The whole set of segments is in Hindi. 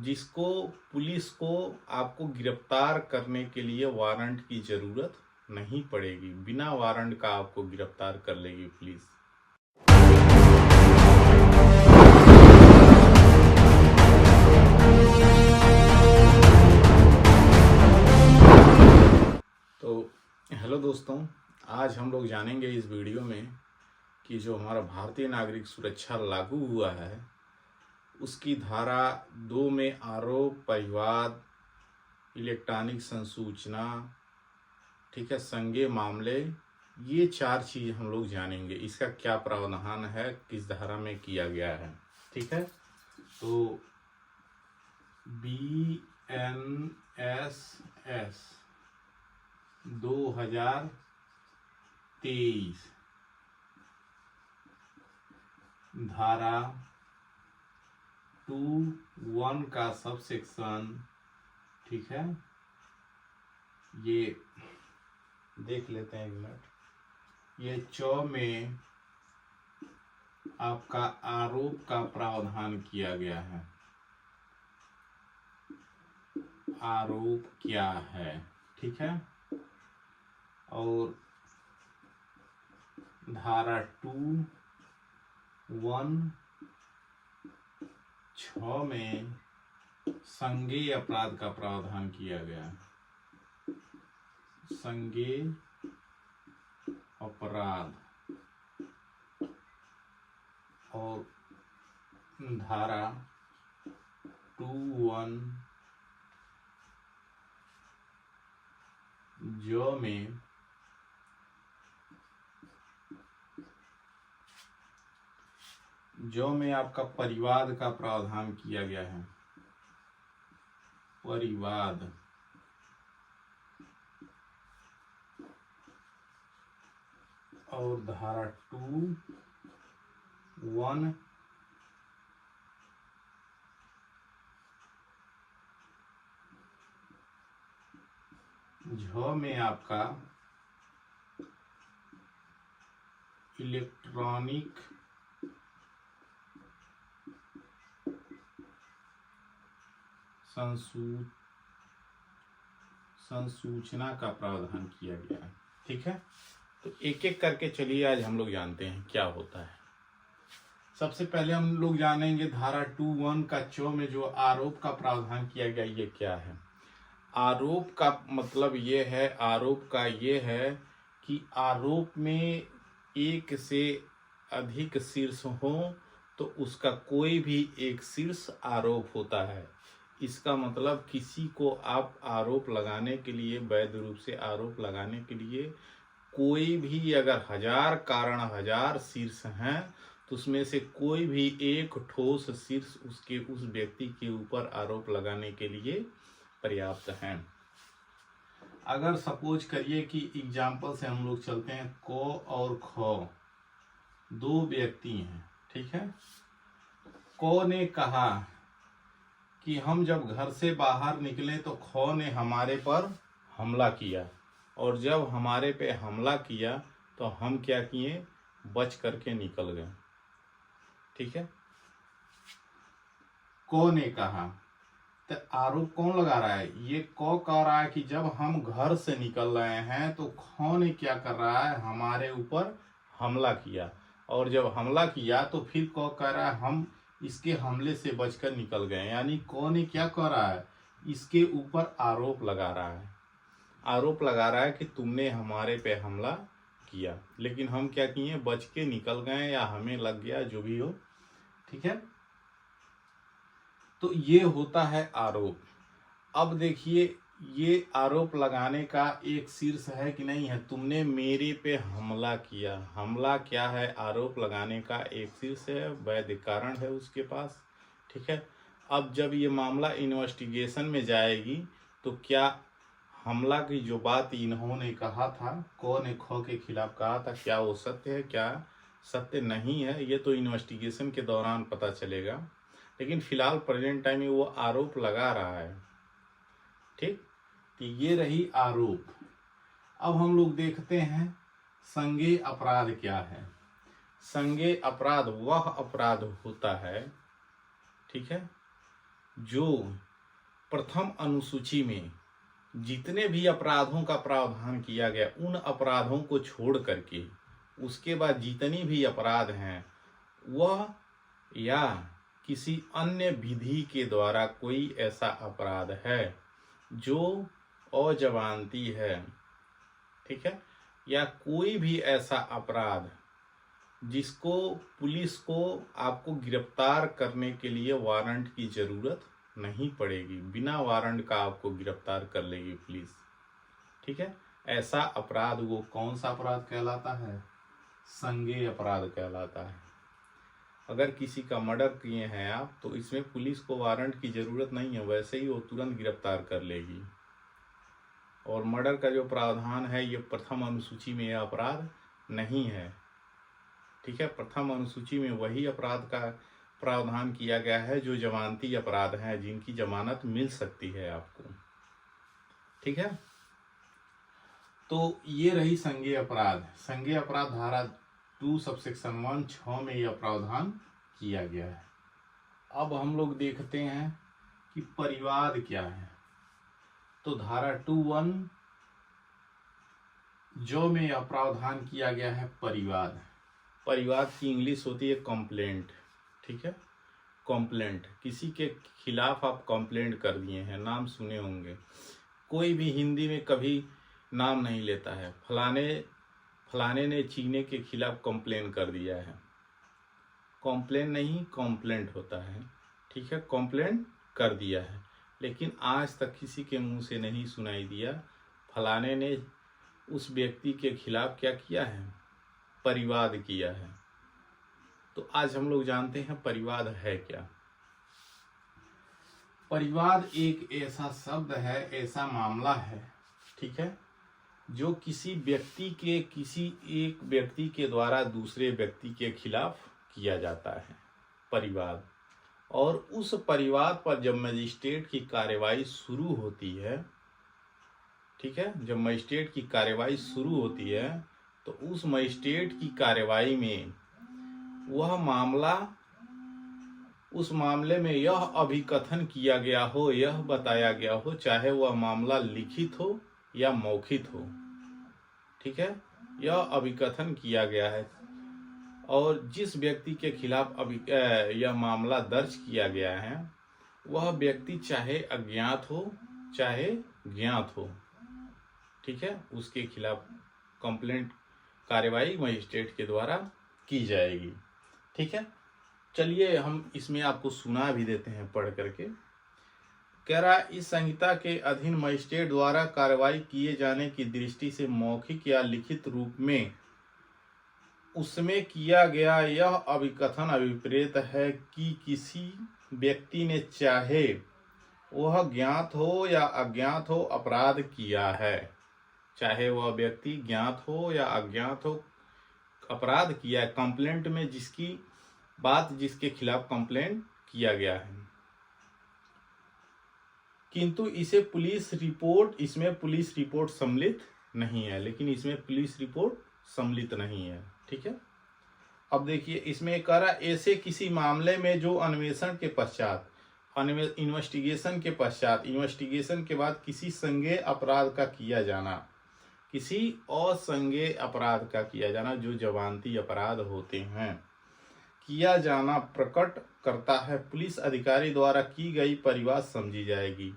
जिसको पुलिस को आपको गिरफ्तार करने के लिए वारंट की जरूरत नहीं पड़ेगी। बिना वारंट का आपको गिरफ्तार कर लेगी पुलिस। तो हेलो दोस्तों, आज हम लोग जानेंगे इस वीडियो में कि जो हमारा भारतीय नागरिक सुरक्षा लागू हुआ है उसकी धारा 2 में आरोप, परिवाद, इलेक्ट्रॉनिक संसूचना, ठीक है, संज्ञेय मामले, ये 4 चीज हम लोग जानेंगे। इसका क्या प्रावधान है, किस धारा में किया गया है, ठीक है। तो BNSS 2023 धारा 2(1) का सब सेक्शन, ठीक है, ये देख लेते हैं एक मिनट। ये 4 में आपका आरोप का प्रावधान किया गया है। आरोप क्या है, ठीक है। और धारा 2(1)(6) में संज्ञेय अपराध का प्रावधान किया गया है। संज्ञेय अपराध। और धारा 2(1)(j) में आपका परिवाद का प्रावधान किया गया है। परिवाद। और धारा 2(1)(j) में आपका इलेक्ट्रॉनिक संसूचना का प्रावधान किया गया है, ठीक है। तो एक एक करके चलिए आज हम लोग जानते हैं क्या होता है। सबसे पहले हम लोग जानेंगे धारा 2(1)(च) में जो आरोप का प्रावधान किया गया, ये क्या है। आरोप का मतलब ये है, आरोप का ये है कि आरोप में एक से अधिक शीर्ष हो तो उसका कोई भी एक शीर्ष आरोप होता है। इसका मतलब किसी को आप आरोप लगाने के लिए, वैध रूप से आरोप लगाने के लिए कोई भी अगर 1000 कारण 1000 शीर्ष हैं तो उसमें से कोई भी एक ठोस शीर्ष उसके उस व्यक्ति के ऊपर आरोप लगाने के लिए पर्याप्त हैं। अगर सपोज करिए कि एग्जाम्पल से हम लोग चलते हैं, क और ख 2 व्यक्ति हैं, ठीक है। क ने कहा कि हम जब घर से बाहर निकले तो ख ने हमारे पर हमला किया, और जब हमारे पे हमला किया तो हम क्या किए, बच करके निकल गए, ठीक है। क ने कहा, तो आरोप कौन लगा रहा है, ये क कह रहा है कि जब हम घर से निकल रहे हैं तो ख ने क्या कर रहा है, हमारे ऊपर हमला किया, और जब हमला किया तो फिर क कह रहा है हम इसके हमले से बचकर निकल गए। यानी क ने क्या कह रहा है, इसके ऊपर आरोप लगा रहा है। आरोप लगा रहा है कि तुमने हमारे पे हमला किया, लेकिन हम क्या किए, बच के निकल गए या हमें लग गया, जो भी हो, ठीक है। तो ये होता है आरोप। अब देखिए, ये आरोप लगाने का एक शीर्ष है कि नहीं है, तुमने मेरे पे हमला किया। हमला क्या है, आरोप लगाने का एक शीर्ष है, वैध कारण है उसके पास, ठीक है। अब जब ये मामला इन्वेस्टिगेशन में जाएगी तो क्या हमला की जो बात इन्होंने कहा था, क ने ख के खिलाफ कहा था, क्या वो सत्य है, क्या सत्य नहीं है, ये तो इन्वेस्टिगेशन के दौरान पता चलेगा। लेकिन फिलहाल प्रेजेंट टाइम में वो आरोप लगा रहा है, ठीक। तो ये रही आरोप। अब हम लोग देखते हैं संज्ञेय अपराध क्या है। संज्ञेय अपराध वह अपराध होता है, ठीक है, जो प्रथम अनुसूची में जितने भी अपराधों का प्रावधान किया गया उन अपराधों को छोड़ करके उसके बाद जितनी भी अपराध हैं वह या किसी अन्य विधि के द्वारा कोई ऐसा अपराध है जो अजमानती है, ठीक है, या कोई भी ऐसा अपराध जिसको पुलिस को आपको गिरफ्तार करने के लिए वारंट की जरूरत नहीं पड़ेगी, बिना वारंट का आपको गिरफ्तार कर लेगी पुलिस, ठीक है, ऐसा अपराध वो कौन सा अपराध कहलाता है? संज्ञेय अपराध कहलाता है। अगर किसी का मर्डर किए हैं आप तो इसमें पुलिस को वारंट की जरूरत नहीं है, वैसे ही वो तुरंत गिरफ्तार कर लेगी। और मर्डर का जो प्रावधान है ये प्रथम अनुसूची में यह अपराध नहीं है, ठीक है। प्रथम अनुसूची में वही अपराध का प्रावधान किया गया है जो जमानती अपराध हैं, जिनकी जमानत मिल सकती है आपको, ठीक है। तो ये रही संज्ञेय अपराध। संज्ञेय अपराध धारा 2 सबसेक्शन 1 6 में यह प्रावधान किया गया है। अब हम लोग देखते हैं कि परिवाद क्या है। तो धारा 2(1) जो में यह प्रावधान किया गया है परिवाद। परिवाद की इंग्लिश होती है कंप्लेंट, ठीक है। कंप्लेंट, किसी के खिलाफ आप कंप्लेंट कर दिए हैं, नाम सुने होंगे, कोई भी हिंदी में कभी नाम नहीं लेता है, फलाने ने चीने के खिलाफ कंप्लेन कर दिया है। कंप्लेन नहीं कंप्लेंट होता है, ठीक है, कंप्लेंट कर दिया है। लेकिन आज तक किसी के मुंह से नहीं सुनाई दिया फलाने ने उस व्यक्ति के खिलाफ क्या किया है? परिवाद किया है। तो आज हम लोग जानते हैं परिवाद है क्या। परिवाद एक ऐसा शब्द है, ऐसा मामला है, ठीक है, जो किसी एक व्यक्ति के द्वारा दूसरे व्यक्ति के खिलाफ किया जाता है, परिवाद। और उस परिवाद पर जब मजिस्ट्रेट की कार्यवाही शुरू होती है, ठीक है, जब मजिस्ट्रेट की कार्यवाही शुरू होती है तो उस मजिस्ट्रेट की कार्यवाही में वह मामला, उस मामले में यह अभिकथन किया गया हो, यह बताया गया हो, चाहे वह मामला लिखित हो या मौखिक हो, ठीक है, यह अभिकथन किया गया है। और जिस व्यक्ति के खिलाफ यह मामला दर्ज किया गया है वह व्यक्ति चाहे अज्ञात हो चाहे ज्ञात हो, ठीक है, उसके खिलाफ कंप्लेंट कार्यवाही मजिस्ट्रेट के द्वारा की जाएगी, ठीक है। चलिए हम इसमें आपको सुना भी देते हैं पढ़ करके। कह रहा है, इस संहिता के अधीन मजिस्ट्रेट द्वारा कार्रवाई किए जाने की दृष्टि से मौखिक या लिखित रूप में उसमें किया गया यह अभिकथन अभिप्रेत है कि किसी व्यक्ति ने चाहे वह ज्ञात हो या अज्ञात हो अपराध किया है, चाहे वह व्यक्ति ज्ञात हो या अज्ञात हो अपराध किया है, कंप्लेंट में जिसके खिलाफ कंप्लेंट किया गया है। किंतु इसमें पुलिस रिपोर्ट सम्मिलित नहीं है, लेकिन इसमें पुलिस रिपोर्ट सम्मिलित नहीं है, ठीक है। अब देखिए इसमें कह रहा ऐसे किसी मामले में जो अन्वेषण के पश्चात, इन्वेस्टिगेशन के बाद किसी संज्ञेय अपराध का किया जाना, किसी असंज्ञेय अपराध का किया जाना, जो जमानती अपराध होते हैं, किया जाना प्रकट करता है पुलिस अधिकारी द्वारा की गई परिवाद समझी जाएगी।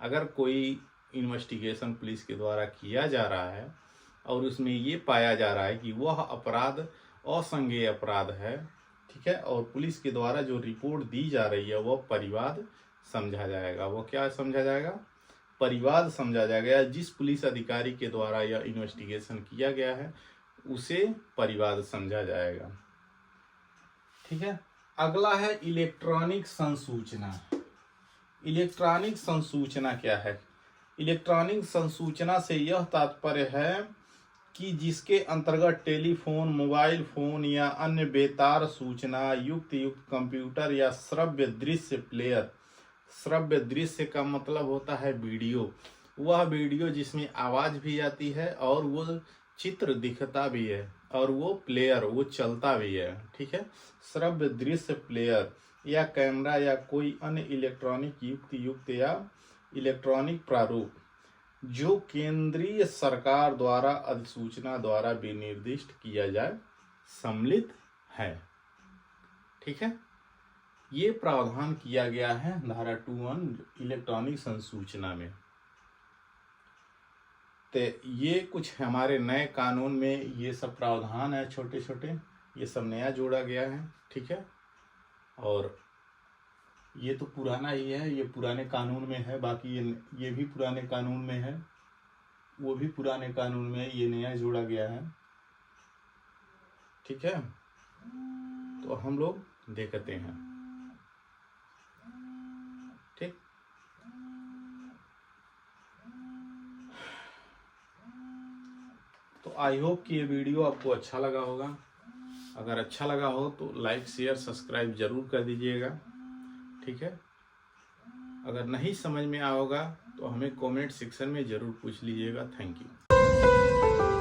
अगर कोई इन्वेस्टिगेशन पुलिस के द्वारा किया जा रहा है और उसमें ये पाया जा रहा है कि वह अपराध असंज्ञेय अपराध है, ठीक है, और पुलिस के द्वारा जो रिपोर्ट दी जा रही है वह परिवाद समझा जाएगा। वो क्या समझा जाएगा? परिवाद समझा जाएगा। जिस पुलिस अधिकारी के द्वारा यह इन्वेस्टिगेशन किया गया है उसे परिवाद समझा जाएगा, ठीक है। अगला है इलेक्ट्रॉनिक संसूचना। इलेक्ट्रॉनिक संसूचना क्या है? इलेक्ट्रॉनिक संसूचना से यह तात्पर्य है कि जिसके अंतर्गत टेलीफोन, मोबाइल फोन या अन्य बेतार सूचना युक्त कंप्यूटर या श्रव्य दृश्य प्लेयर, श्रव्य दृश्य का मतलब होता है वीडियो, वह वीडियो जिसमें आवाज भी आती है और वो चित्र दिखता भी है और वो प्लेयर वो चलता भी है, ठीक है। श्रव्य दृश्य प्लेयर या कैमरा या कोई अन्य इलेक्ट्रॉनिक युक्त या इलेक्ट्रॉनिक प्रारूप जो केंद्रीय सरकार द्वारा अधिसूचना द्वारा विनिर्दिष्ट किया जाए सम्मिलित है। ठीक है, ये प्रावधान किया गया है धारा 2(1) इलेक्ट्रॉनिक संसूचना में। तो ये कुछ हमारे नए कानून में ये सब प्रावधान है, छोटे छोटे, ये सब नया जोड़ा गया है। ठीक है, और ये तो पुराना ही है, ये पुराने कानून में है, बाकी ये भी पुराने कानून में है, वो भी पुराने कानून में, ये नया जोड़ा गया है। ठीक है, तो हम लोग देखते हैं। ठीक, तो आई होप कि ये वीडियो आपको अच्छा लगा होगा। अगर अच्छा लगा हो तो लाइक शेयर सब्सक्राइब जरूर कर दीजिएगा। ठीक है, अगर नहीं समझ में आया होगा तो हमें कमेंट सेक्शन में जरूर पूछ लीजिएगा। Thank you.